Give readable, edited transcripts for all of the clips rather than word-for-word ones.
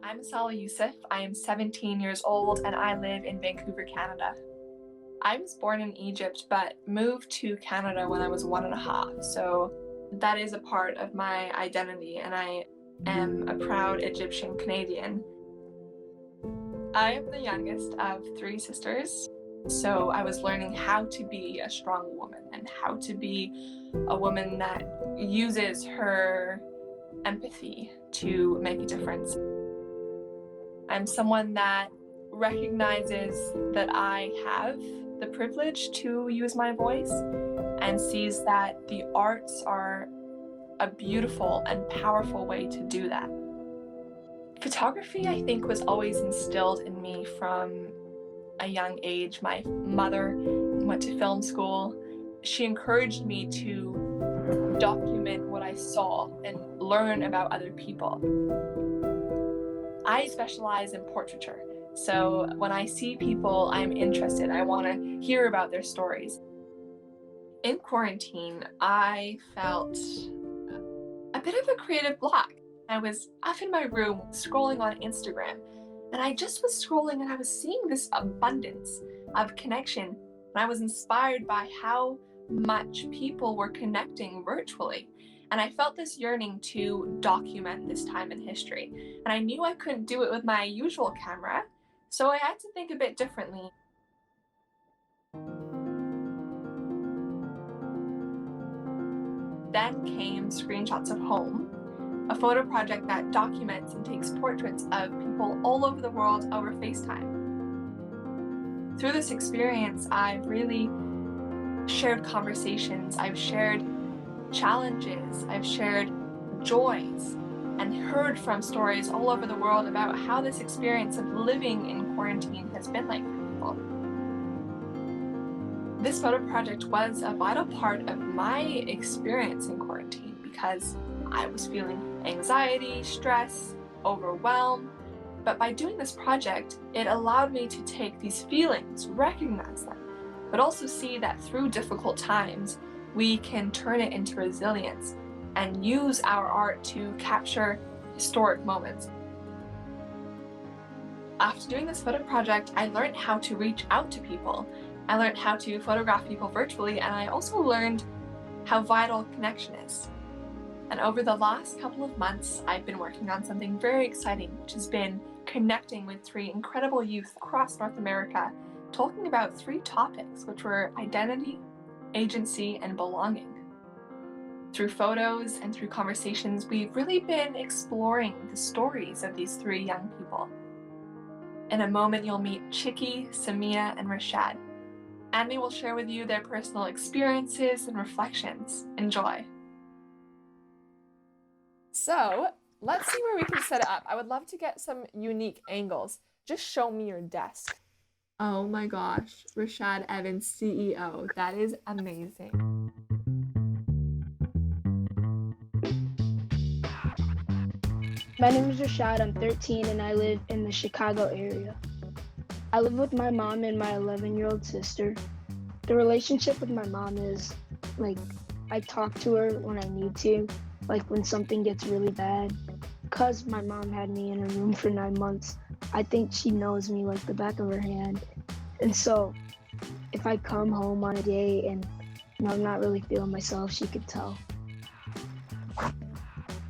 I'm Asalah Youssef. I am 17 years old and I live in Vancouver, Canada. I was born in Egypt but moved to Canada when I was 1.5, so that is a part of my identity, and I am a proud Egyptian Canadian. I am the youngest of 3 sisters, so I was learning how to be a strong woman and how to be a woman that uses her empathy to make a difference. I'm someone that recognizes that I have the privilege to use my voice and sees that the arts are a beautiful and powerful way to do that. Photography, I think, was always instilled in me from a young age. My mother went to film school. She encouraged me to document what I saw and learn about other people. I specialize in portraiture, so when I see people, I'm interested. I want to hear about their stories. In quarantine, I felt a bit of a creative block. I was up in my room scrolling on Instagram, and I just was scrolling and I was seeing this abundance of connection, and I was inspired by how much people were connecting virtually. And I felt this yearning to document this time in history. And I knew I couldn't do it with my usual camera, so I had to think a bit differently. Then came Screenshots of Home, a photo project that documents and takes portraits of people all over the world over FaceTime. Through this experience, I've really shared conversations, I've shared challenges, I've shared joys, and heard from stories all over the world about how this experience of living in quarantine has been like for people. This photo project was a vital part of my experience in quarantine because I was feeling anxiety, stress, overwhelmed, but by doing this project, it allowed me to take these feelings, recognize them, but also see that through difficult times, we can turn it into resilience and use our art to capture historic moments. After doing this photo project, I learned how to reach out to people. I learned how to photograph people virtually, and I also learned how vital connection is. And over the last couple of months, I've been working on something very exciting, which has been connecting with 3 incredible youth across North America, talking about 3 topics, which were identity, agency, and belonging. Through photos and through conversations, we've really been exploring the stories of these 3 young people. In a moment, you'll meet Chiqui, Samia, and Rashad, and they will share with you their personal experiences and reflections. Enjoy. So, let's see where we can set it up. I would love to get some unique angles. Just show me your desk. Oh my gosh, Rashad Evans, CEO. That is amazing. My name is Rashad. I'm 13 and I live in the Chicago area. I live with my mom and my 11-year-old sister. The relationship with my mom is I talk to her when I need to, when something gets really bad. Because my mom had me in her room for 9 months, I think she knows me like the back of her hand. And so if I come home on a day and I'm not really feeling myself, she could tell.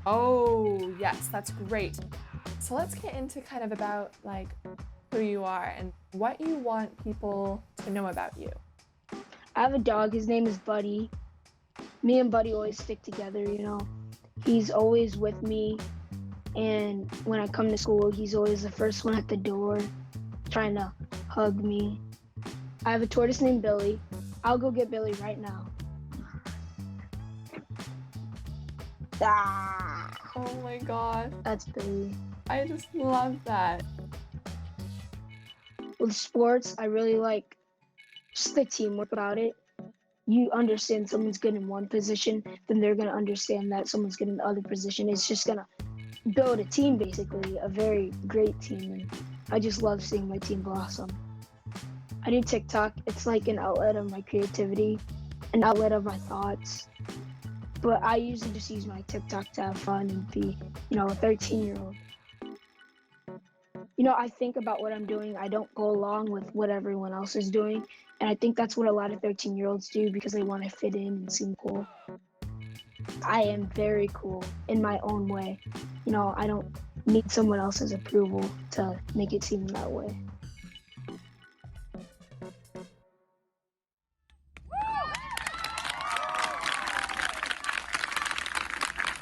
Oh, yes, that's great. So let's get into kind of about who you are and what you want people to know about you. I have a dog. His name is Buddy. Me and Buddy always stick together, He's always with me. And when I come to school, he's always the first one at the door, trying to hug me. I have a tortoise named Billy. I'll go get Billy right now. Ah, Oh my gosh, that's Billy. I just love that. With sports, I really like just the teamwork about it. You understand someone's good in one position, then they're going to understand that someone's good in the other position. It's just going to build a team, basically, a very great team. And I just love seeing my team blossom. I do TikTok. It's like an outlet of my creativity, an outlet of my thoughts. But I usually just use my TikTok to have fun and be, a 13-year-old. I think about what I'm doing. I don't go along with what everyone else is doing. And I think that's what a lot of 13-year-olds do because they want to fit in and seem cool. I am very cool in my own way. I don't need someone else's approval to make it seem that way.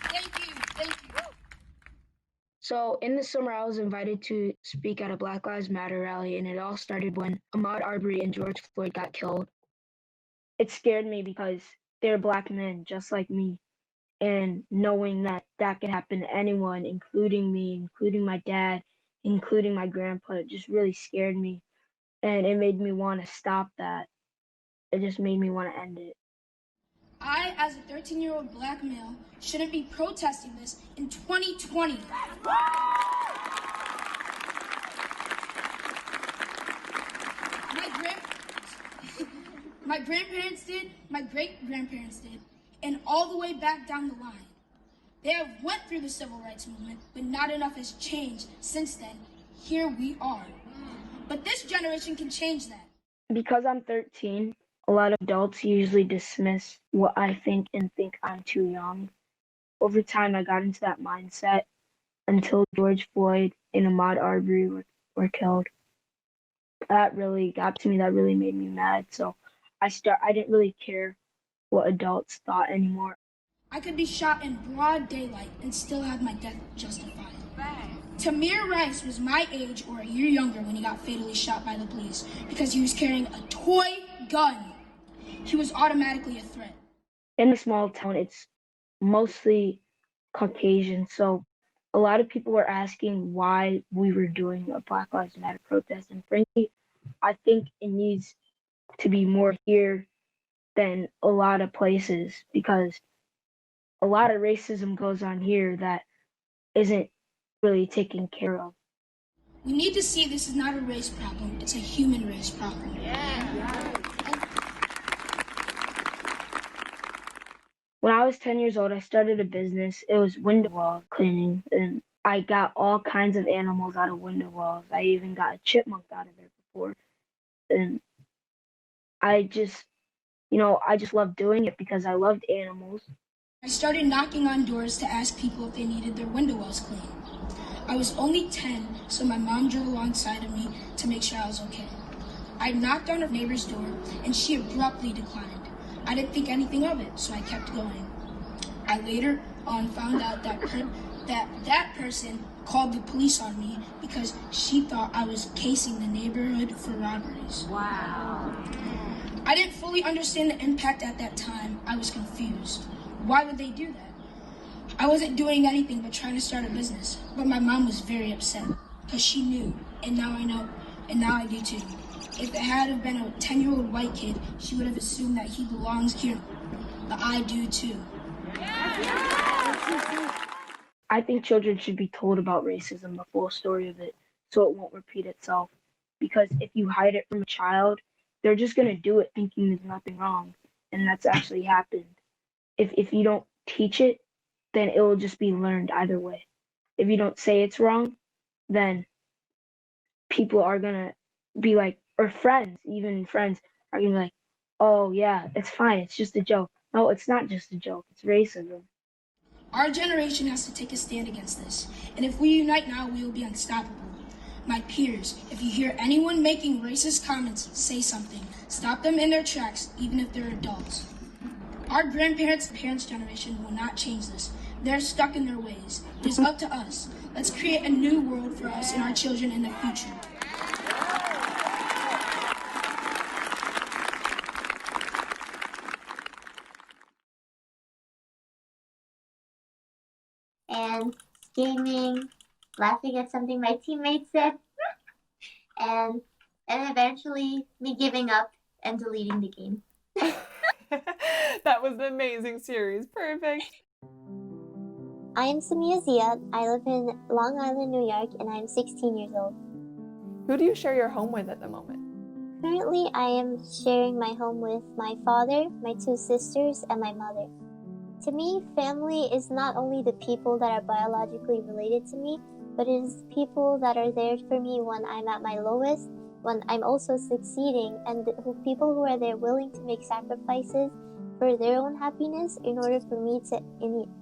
Thank you. So in the summer, I was invited to speak at a Black Lives Matter rally, and it all started when Ahmaud Arbery and George Floyd got killed. It scared me because they're Black men just like me, and knowing that that could happen to anyone, including me, including my dad, including my grandpa, it just really scared me, and it made me want to stop that. It just made me want to end it. I, as a 13-year-old Black male, shouldn't be protesting this in 2020. My grandparents did, my great-grandparents did, and all the way back down the line. They have went through the civil rights movement, but not enough has changed since then. Here we are. But this generation can change that. Because I'm 13, a lot of adults usually dismiss what I think and think I'm too young. Over time, I got into that mindset until George Floyd and Ahmaud Arbery were killed. That really got to me. That really made me mad. So I didn't really care what adults thought anymore. I could be shot in broad daylight and still have my death justified. Tamir Rice was my age or a year younger when he got fatally shot by the police because he was carrying a toy gun. He was automatically a threat. In a small town, it's mostly Caucasian, so a lot of people were asking why we were doing a Black Lives Matter protest. And frankly, I think it needs to be more here than a lot of places because a lot of racism goes on here that isn't really taken care of. We need to see this is not a race problem, it's a human race problem. When I was 10 years old, I started a business. It was window wall cleaning, and I got all kinds of animals out of window walls. I even got a chipmunk out of there before. And I just, I just loved doing it because I loved animals. I started knocking on doors to ask people if they needed their window wells cleaned. I was only 10, so my mom drove alongside of me to make sure I was okay. I knocked on her neighbor's door, and she abruptly declined. I didn't think anything of it, so I kept going. I later on found out that person called the police on me because she thought I was casing the neighborhood for robberies. Wow. I didn't fully understand the impact at that time. I was confused. Why would they do that? I wasn't doing anything but trying to start a business. But my mom was very upset because she knew, and now I know, and now I do too. If it had have been a 10-year-old white kid, she would have assumed that he belongs here. But I do too. I think children should be told about racism, the full story of it, so it won't repeat itself. Because if you hide it from a child, they're just going to do it thinking there's nothing wrong. And that's actually happened. If you don't teach it, then it will just be learned either way. If you don't say it's wrong, then people are going to be like, or friends, even friends, are going to be like, oh, yeah, it's fine. It's just a joke. No, it's not just a joke. It's racism. Our generation has to take a stand against this. And if we unite now, we will be unstoppable. My peers, if you hear anyone making racist comments, say something. Stop them in their tracks, even if they're adults. Our grandparents' parents' generation will not change this. They're stuck in their ways. It is up to us. Let's create a new world for us and our children in the future. And screaming, laughing at something my teammates said, and eventually me giving up and deleting the game. That was an amazing series. Perfect. I am Samia Zia. I live in Long Island, New York, and I am 16 years old. Who do you share your home with at the moment? Currently, I am sharing my home with my father, my two sisters, and my mother. To me, family is not only the people that are biologically related to me, but it is people that are there for me when I'm at my lowest, when I'm also succeeding, and people who are there willing to make sacrifices for their own happiness in order for me to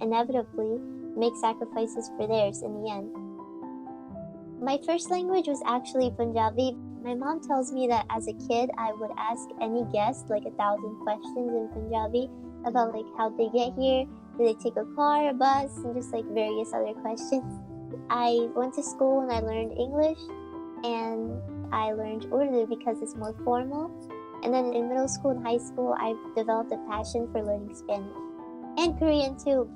inevitably make sacrifices for theirs in the end. My first language was actually Punjabi. My mom tells me that as a kid, I would ask any guest like 1,000 questions in Punjabi about like how they get here, do they take a car, a bus, and just like various other questions. I went to school and I learned English, and I learned Urdu because it's more formal. And then in middle school and high school, I developed a passion for learning Spanish and Korean too.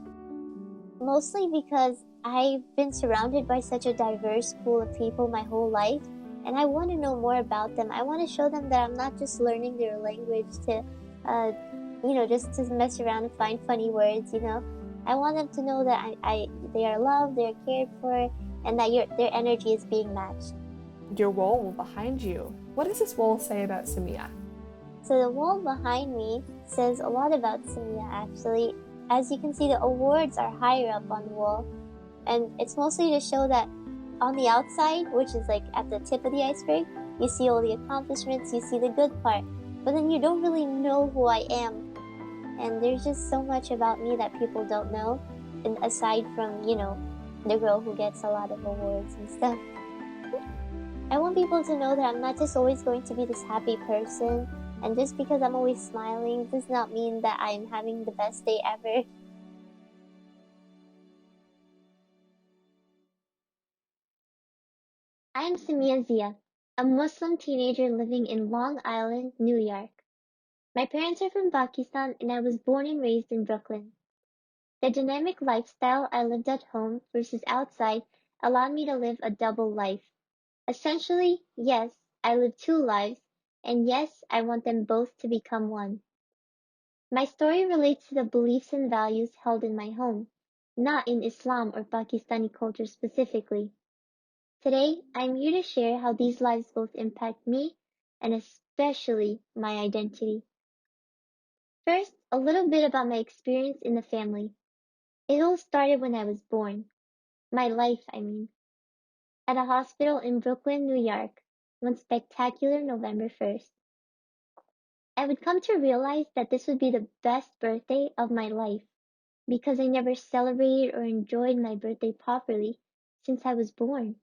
Mostly because I've been surrounded by such a diverse pool of people my whole life, and I want to know more about them. I want to show them that I'm not just learning their language to, just to mess around and find funny words, I want them to know that they are loved, they're cared for, and that their energy is being matched. Your wall behind you. What does this wall say about Samia? So the wall behind me says a lot about Samia actually. As you can see, the awards are higher up on the wall, and it's mostly to show that on the outside, which is like at the tip of the iceberg, you see all the accomplishments, you see the good part, but then you don't really know who I am. And there's just so much about me that people don't know, and aside from, the girl who gets a lot of awards and stuff. I want people to know that I'm not just always going to be this happy person, and just because I'm always smiling does not mean that I'm having the best day ever. I am Samia, a Muslim teenager living in Long Island, New York. My parents are from Pakistan and I was born and raised in Brooklyn. The dynamic lifestyle I lived at home versus outside allowed me to live a double life. Essentially, yes, I live two lives, and yes, I want them both to become one. My story relates to the beliefs and values held in my home, not in Islam or Pakistani culture specifically. Today, I'm here to share how these lives both impact me and especially my identity. First, a little bit about my experience in the family. It all started when I was born. My life, I mean. At a hospital in Brooklyn, New York, one spectacular November 1st. I would come to realize that this would be the best birthday of my life because I never celebrated or enjoyed my birthday properly since I was born.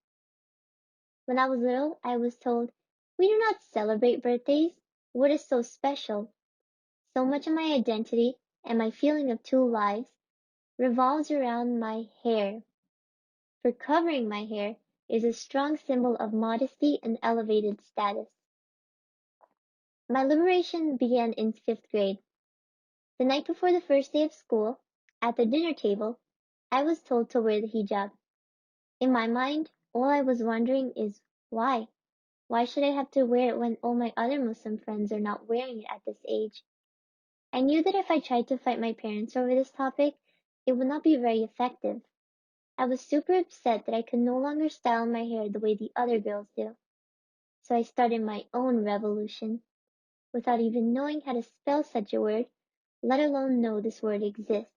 When I was little, I was told, "We do not celebrate birthdays. What is so special?" So much of my identity and my feeling of two lives revolves around my hair. For covering my hair is a strong symbol of modesty and elevated status. My liberation began in 5th grade. The night before the first day of school, at the dinner table, I was told to wear the hijab. In my mind, all I was wondering is why? Why should I have to wear it when all my other Muslim friends are not wearing it at this age? I knew that if I tried to fight my parents over this topic, it would not be very effective. I was super upset that I could no longer style my hair the way the other girls do. So I started my own revolution, without even knowing how to spell such a word, let alone know this word exists.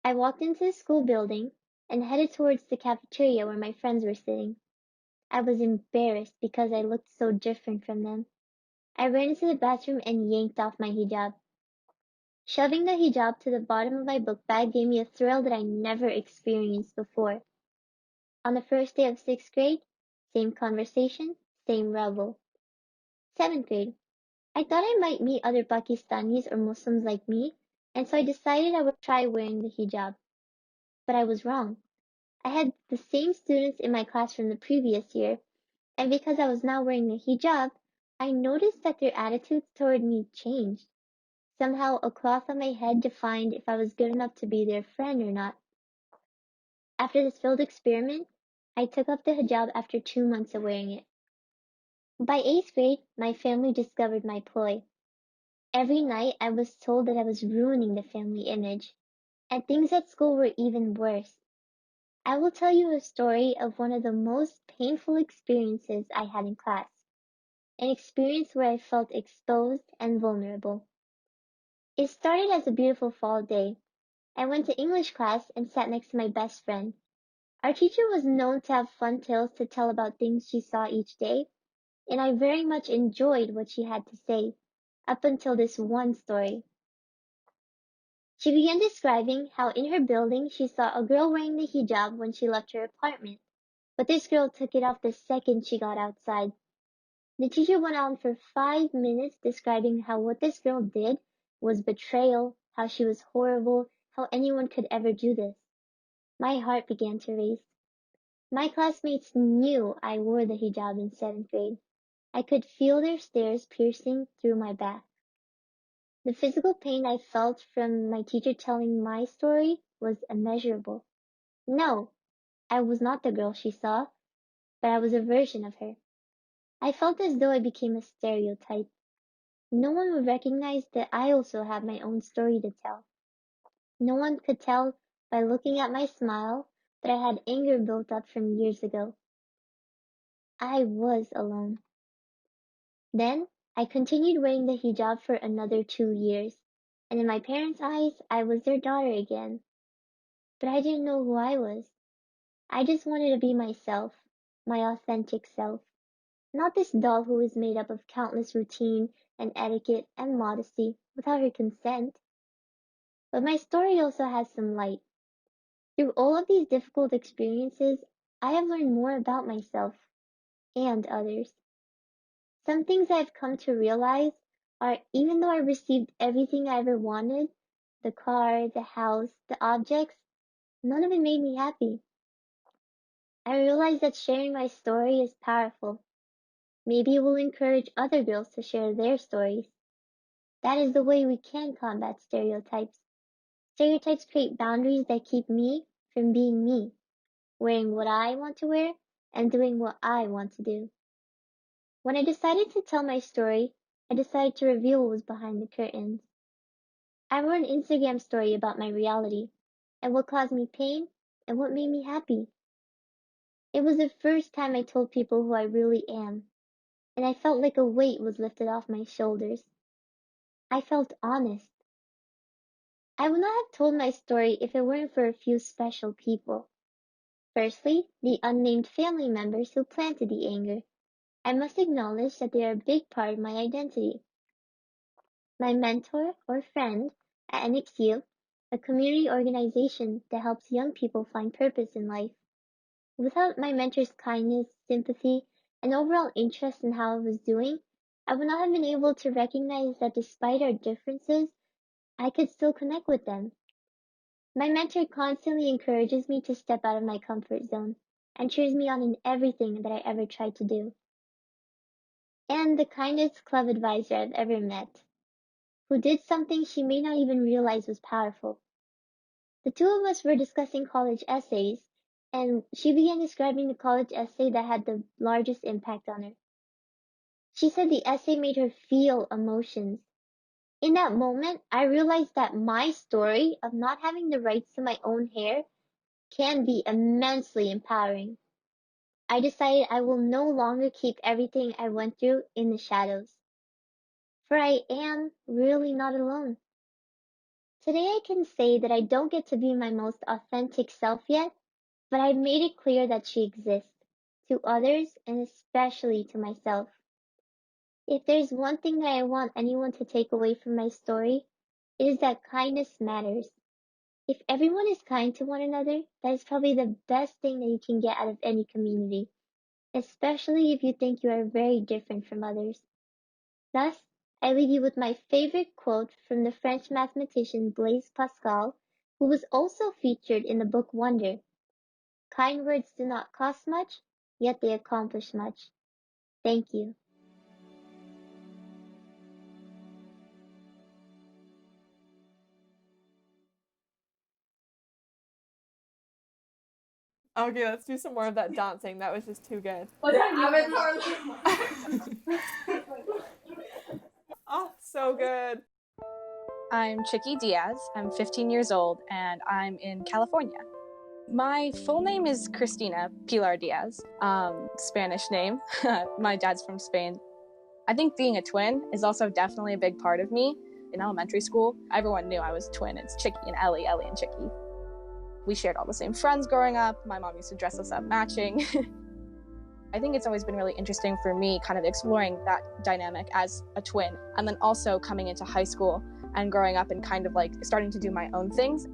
I walked into the school building and headed towards the cafeteria where my friends were sitting. I was embarrassed because I looked so different from them. I ran into the bathroom and yanked off my hijab. Shoving the hijab to the bottom of my book bag gave me a thrill that I never experienced before. On the first day of 6th grade, same conversation, same revel. 7th grade, I thought I might meet other Pakistanis or Muslims like me, and so I decided I would try wearing the hijab. But I was wrong. I had the same students in my class from the previous year, and because I was now wearing the hijab, I noticed that their attitudes toward me changed. Somehow a cloth on my head defined if I was good enough to be their friend or not. After this failed experiment, I took off the hijab after 2 months of wearing it. By 8th grade, my family discovered my ploy. Every night I was told that I was ruining the family image, and things at school were even worse. I will tell you a story of one of the most painful experiences I had in class. An experience where I felt exposed and vulnerable. It started as a beautiful fall day. I went to English class and sat next to my best friend. Our teacher was known to have fun tales to tell about things she saw each day, and I very much enjoyed what she had to say, up until this one story. She began describing how in her building she saw a girl wearing the hijab when she left her apartment, but this girl took it off the second she got outside. The teacher went on for 5 minutes describing how what this girl did was betrayal, how she was horrible, how anyone could ever do this. My heart began to race. My classmates knew I wore the hijab in 7th grade. I could feel their stares piercing through my back. The physical pain I felt from my teacher telling my story was immeasurable. No, I was not the girl she saw, but I was a version of her. I felt as though I became a stereotype. No one would recognize that I also had my own story to tell. No one could tell by looking at my smile that I had anger built up from years ago. I was alone. Then, I continued wearing the hijab for another 2 years, and in my parents' eyes, I was their daughter again. But I didn't know who I was. I just wanted to be myself, my authentic self. Not this doll who was made up of countless routine and etiquette and modesty without her consent. But my story also has some light. Through all of these difficult experiences, I have learned more about myself and others. Some things I've come to realize are even though I received everything I ever wanted, the car, the house, the objects, none of it made me happy. I realized that sharing my story is powerful. Maybe it will encourage other girls to share their stories. That is the way we can combat stereotypes. Stereotypes create boundaries that keep me from being me, wearing what I want to wear and doing what I want to do. When I decided to tell my story, I decided to reveal what was behind the curtains. I wrote an Instagram story about my reality and what caused me pain and what made me happy. It was the first time I told people who I really am, and I felt like a weight was lifted off my shoulders. I felt honest. I would not have told my story if it weren't for a few special people. Firstly, the unnamed family members who planted the anger. I must acknowledge that they are a big part of my identity. My mentor or friend at NXU, a community organization that helps young people find purpose in life. Without my mentor's kindness, sympathy, and overall interest in how I was doing, I would not have been able to recognize that despite our differences, I could still connect with them. My mentor constantly encourages me to step out of my comfort zone and cheers me on in everything that I ever tried to do. And the kindest club advisor I've ever met, who did something she may not even realize was powerful. The two of us were discussing college essays, and she began describing the college essay that had the largest impact on her. She said the essay made her feel emotions. In that moment, I realized that my story of not having the rights to my own hair can be immensely empowering. I decided I will no longer keep everything I went through in the shadows. For I am really not alone. Today I can say that I don't get to be my most authentic self yet, but I've made it clear that she exists, to others and especially to myself. If there's one thing that I want anyone to take away from my story, it is that kindness matters. If everyone is kind to one another, that is probably the best thing that you can get out of any community, especially if you think you are very different from others. Thus, I leave you with my favorite quote from the French mathematician Blaise Pascal, who was also featured in the book Wonder. Kind words do not cost much, yet they accomplish much. Thank you. Okay, let's do some more of that dancing. That was just too good. Oh, so good. I'm Chiqui Diaz. I'm 15 years old and I'm in California. My full name is Christina Pilar Diaz, Spanish name. My dad's from Spain. I think being a twin is also definitely a big part of me. In elementary school, everyone knew I was a twin. It's Chiqui and Ellie and Chiqui. we shared all the same friends growing up. My mom used to dress us up matching. I think it's always been really interesting for me kind of exploring that dynamic as a twin, and then also coming into high school and growing up and kind of like starting to do my own things.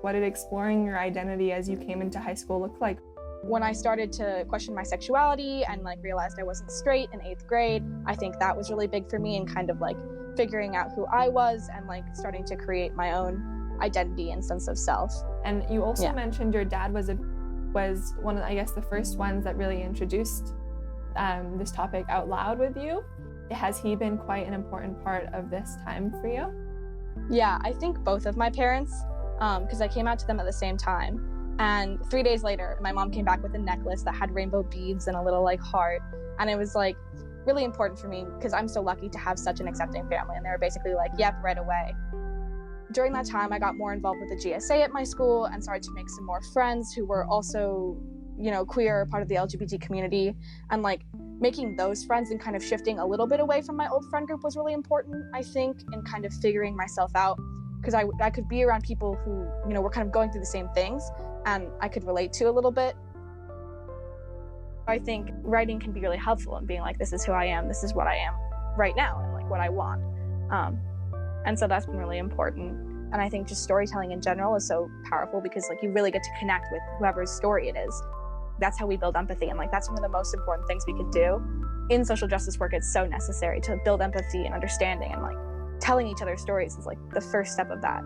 What did exploring your identity as you came into high school look like? When I started to question my sexuality and like realized I wasn't straight in 8th grade, I think that was really big for me in kind of like figuring out who I was and like starting to create my own identity and sense of self. And you also mentioned your dad was one of, I guess, the first ones that really introduced this topic out loud with you. Has he been quite an important part of this time for you? Yeah, I think both of my parents, because I came out to them at the same time. And 3 days later, my mom came back with a necklace that had rainbow beads and a little like heart. And it was like really important for me because I'm so lucky to have such an accepting family. And they were basically like, yep, right away. During that time, I got more involved with the GSA at my school and started to make some more friends who were also, you know, queer, part of the LGBT community. And like making those friends and kind of shifting a little bit away from my old friend group was really important, I think, in kind of figuring myself out. Because I could be around people who, you know, were kind of going through the same things and I could relate to a little bit. I think writing can be really helpful in being like, this is who I am, this is what I am right now, and like what I want. And so that's been really important. And I think just storytelling in general is so powerful because like you really get to connect with whoever's story it is. That's how we build empathy. And like that's one of the most important things we could do. In social justice work, it's so necessary to build empathy and understanding, and like telling each other stories is like the first step of that.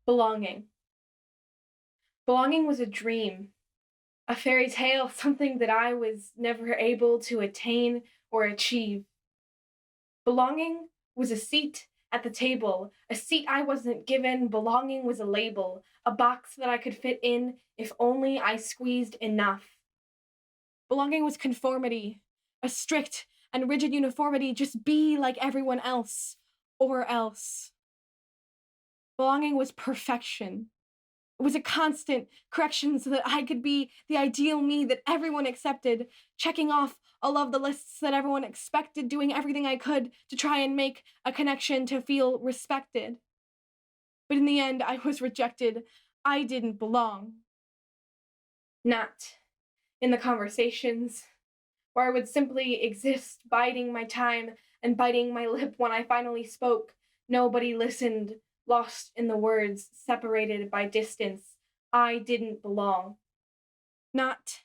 Belonging. Belonging was a dream, a fairy tale, something that I was never able to attain or achieve. Belonging was a seat at the table, a seat I wasn't given. Belonging was a label, a box that I could fit in if only I squeezed enough. Belonging was conformity, a strict and rigid uniformity, just be like everyone else, or else. Belonging was perfection. It was a constant correction so that I could be the ideal me that everyone accepted, checking off all of the lists that everyone expected, doing everything I could to try and make a connection to feel respected. But in the end, I was rejected. I didn't belong. Not in the conversations where I would simply exist, biding my time and biting my lip when I finally spoke. Nobody listened, lost in the words, separated by distance. I didn't belong. Not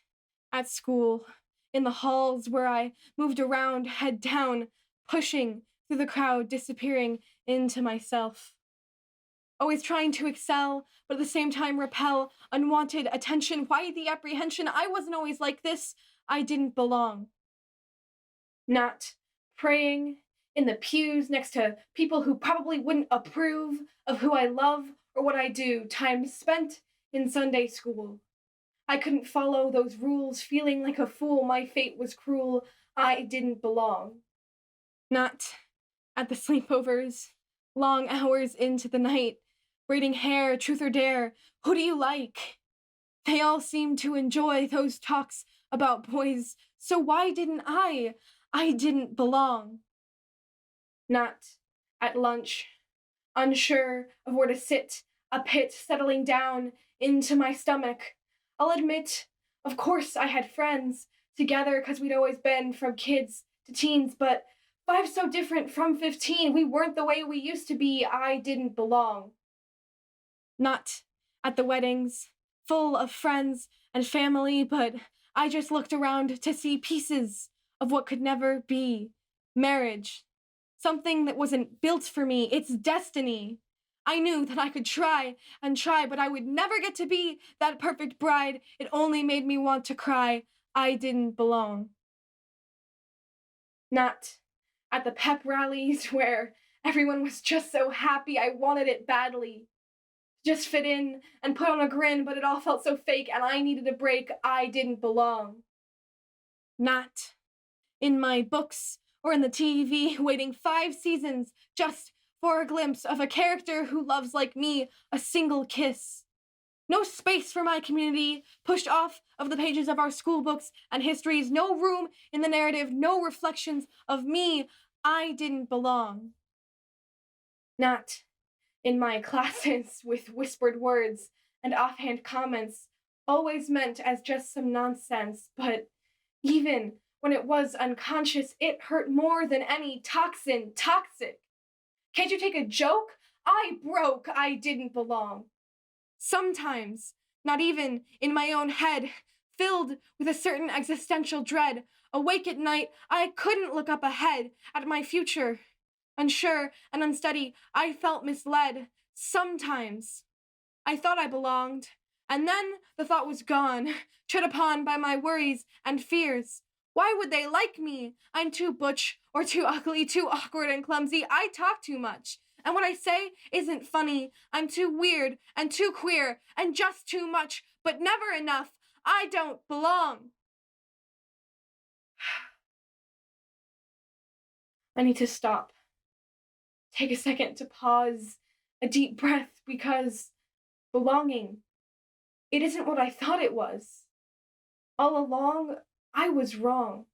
at school, in the halls where I moved around, head down, pushing through the crowd, disappearing into myself. Always trying to excel, but at the same time repel unwanted attention. Why the apprehension? I wasn't always like this. I didn't belong. Not praying in the pews next to people who probably wouldn't approve of who I love or what I do. Time spent in Sunday school. I couldn't follow those rules, feeling like a fool. My fate was cruel. I didn't belong. Not at the sleepovers, long hours into the night, braiding hair, truth or dare, who do you like? They all seemed to enjoy those talks about boys, so why didn't I? I didn't belong. Not at lunch, unsure of where to sit, a pit settling down into my stomach. I'll admit, of course I had friends together because we'd always been from kids to teens, but 5 so different from 15. We weren't the way we used to be. I didn't belong. Not at the weddings, full of friends and family, but I just looked around to see pieces of what could never be. Marriage. Something that wasn't built for me. It's destiny. I knew that I could try and try, but I would never get to be that perfect bride. It only made me want to cry. I didn't belong. Not at the pep rallies where everyone was just so happy. I wanted it badly. Just fit in and put on a grin, but it all felt so fake and I needed a break. I didn't belong. Not in my books or in the TV, waiting 5 seasons just for a glimpse of a character who loves like me, a single kiss. No space for my community, pushed off of the pages of our school books and histories, no room in the narrative, no reflections of me. I didn't belong. Not in my classes with whispered words and offhand comments, always meant as just some nonsense, but even when it was unconscious, it hurt more than any toxin toxic. Can't you take a joke? I broke, I didn't belong. Sometimes, not even in my own head, filled with a certain existential dread, awake at night, I couldn't look up ahead at my future. Unsure and unsteady, I felt misled. Sometimes I thought I belonged, and then the thought was gone, tread upon by my worries and fears. Why would they like me? I'm too butch or too ugly, too awkward and clumsy. I talk too much, and what I say isn't funny. I'm too weird and too queer and just too much, but never enough. I don't belong. I need to stop. Take a second to pause, a deep breath, because belonging, it isn't what I thought it was. All along, I was wrong.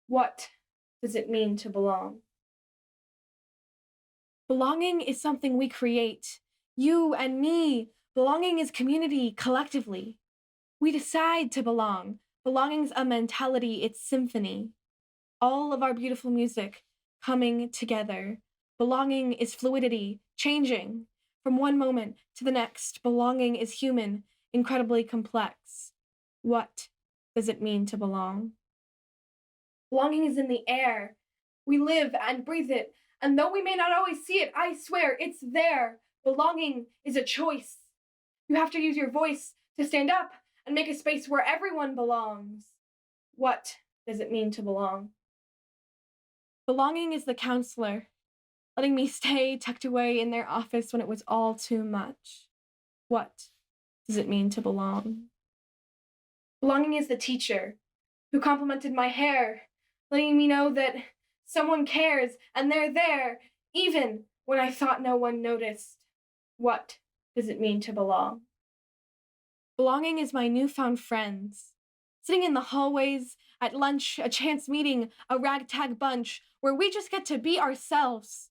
What does it mean to belong? Belonging is something we create. You and me. Belonging is community, collectively. We decide to belong. Belonging's a mentality, it's symphony. All of our beautiful music coming together. Belonging is fluidity, changing from one moment to the next. Belonging is human, incredibly complex. What does it mean to belong? Belonging is in the air. We live and breathe it, and though we may not always see it, I swear it's there. Belonging is a choice. You have to use your voice to stand up and make a space where everyone belongs. What does it mean to belong? Belonging is the counselor, letting me stay tucked away in their office when it was all too much. What does it mean to belong? Belonging is the teacher who complimented my hair, letting me know that someone cares and they're there, even when I thought no one noticed. What does it mean to belong? Belonging is my newfound friends, sitting in the hallways, at lunch, a chance meeting, a ragtag bunch, where we just get to be ourselves.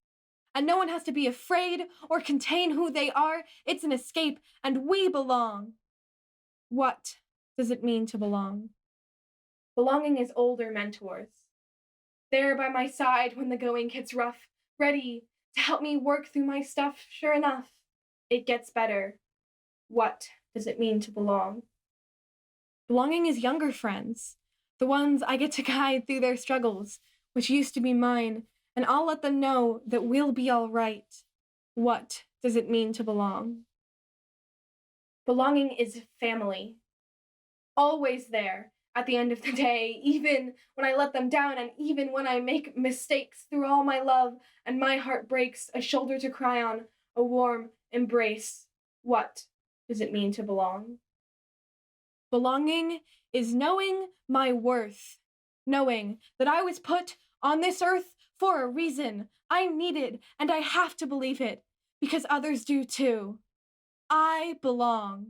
And no one has to be afraid or contain who they are. It's an escape, and we belong. What does it mean to belong? Belonging is older mentors. There by my side when the going gets rough, ready to help me work through my stuff. Sure enough, it gets better. What does it mean to belong? Belonging is younger friends, the ones I get to guide through their struggles, which used to be mine, and I'll let them know that we'll be all right. What does it mean to belong? Belonging is family. Always there at the end of the day, even when I let them down and even when I make mistakes. Through all my love and my heart breaks, a shoulder to cry on, a warm embrace. What does it mean to belong? Belonging is knowing my worth, knowing that I was put on this earth for a reason. I'm needed, and I have to believe it, because others do too. I belong.